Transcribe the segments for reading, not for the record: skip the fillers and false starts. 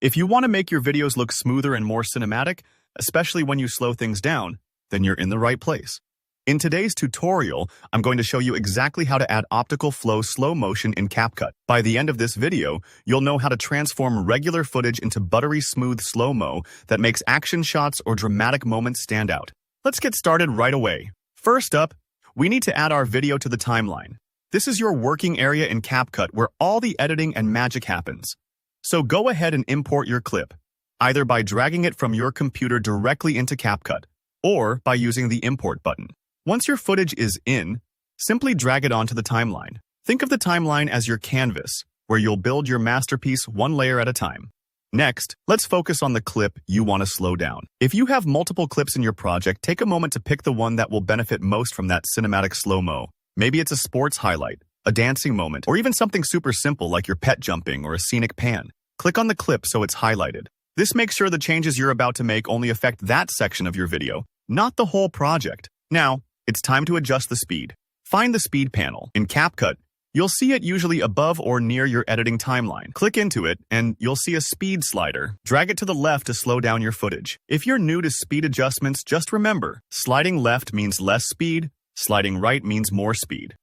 If you want to make your videos look smoother and more cinematic, especially when you slow things down, then you're in the right place. In today's tutorial, I'm going to show you exactly how to add optical flow slow motion in CapCut. By the end of this video, you'll know how to transform regular footage into buttery smooth slow-mo that makes action shots or dramatic moments stand out. Let's get started right away. First up, we need to add our video to the timeline. This is your working area in CapCut where all the editing and magic happens. So go ahead and import your clip, either by dragging it from your computer directly into CapCut, or by using the import button. Once your footage is in, simply drag it onto the timeline. Think of the timeline as your canvas, where you'll build your masterpiece one layer at a time. Next, let's focus on the clip you want to slow down. If you have multiple clips in your project, take a moment to pick the one that will benefit most from that cinematic slow-mo. Maybe it's a sports highlight, a dancing moment, or even something super simple like your pet jumping or a scenic pan. Click on the clip so it's highlighted. This makes sure the changes you're about to make only affect that section of your video, not the whole project. Now, it's time to adjust the speed. Find the speed panel. In CapCut, you'll see it usually above or near your editing timeline. Click into it, and you'll see a speed slider. Drag it to the left to slow down your footage. If you're new to speed adjustments, just remember, sliding left means less speed, sliding right means more speed.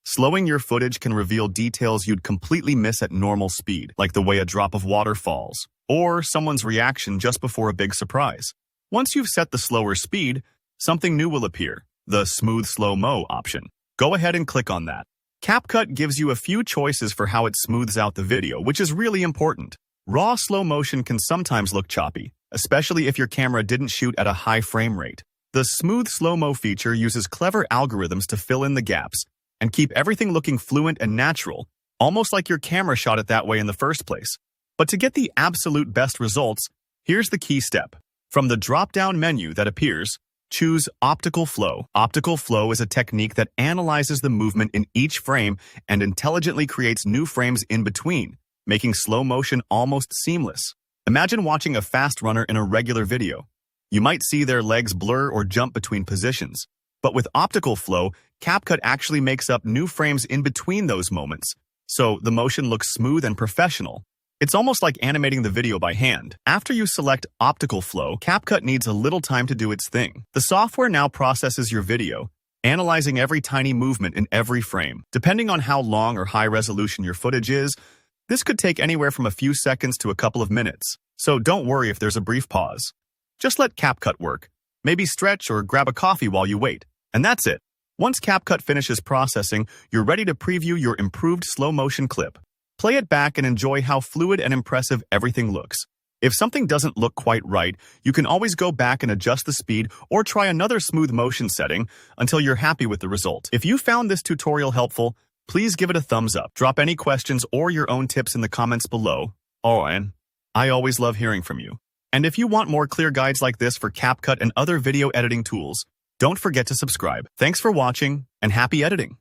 Slowing your footage can reveal details you'd completely miss at normal speed, like the way a drop of water falls, or someone's reaction just before a big surprise. Once you've set the slower speed, something new will appear, the Smooth Slow-Mo option. Go ahead and click on that. CapCut gives you a few choices for how it smooths out the video, which is really important. Raw slow motion can sometimes look choppy, especially if your camera didn't shoot at a high frame rate. The Smooth Slow-Mo feature uses clever algorithms to fill in the gaps and keep everything looking fluent and natural, almost like your camera shot it that way in the first place. But to get the absolute best results, here's the key step. From the drop-down menu that appears, choose Optical Flow. Optical Flow is a technique that analyzes the movement in each frame and intelligently creates new frames in between, making slow motion almost seamless. Imagine watching a fast runner in a regular video. You might see their legs blur or jump between positions. But with Optical Flow, CapCut actually makes up new frames in between those moments, so the motion looks smooth and professional. It's almost like animating the video by hand. After you select Optical Flow, CapCut needs a little time to do its thing. The software now processes your video, analyzing every tiny movement in every frame. Depending on how long or high resolution your footage is, this could take anywhere from a few seconds to a couple of minutes. So don't worry if there's a brief pause. Just let CapCut work. Maybe stretch or grab a coffee while you wait. And that's it. Once CapCut finishes processing, you're ready to preview your improved slow motion clip. Play it back and enjoy how fluid and impressive everything looks. If something doesn't look quite right, you can always go back and adjust the speed or try another smooth motion setting until you're happy with the result. If you found this tutorial helpful, please give it a thumbs up. Drop any questions or your own tips in the comments below. Oh, and I always love hearing from you. And if you want more clear guides like this for CapCut and other video editing tools, don't forget to subscribe. Thanks for watching and happy editing.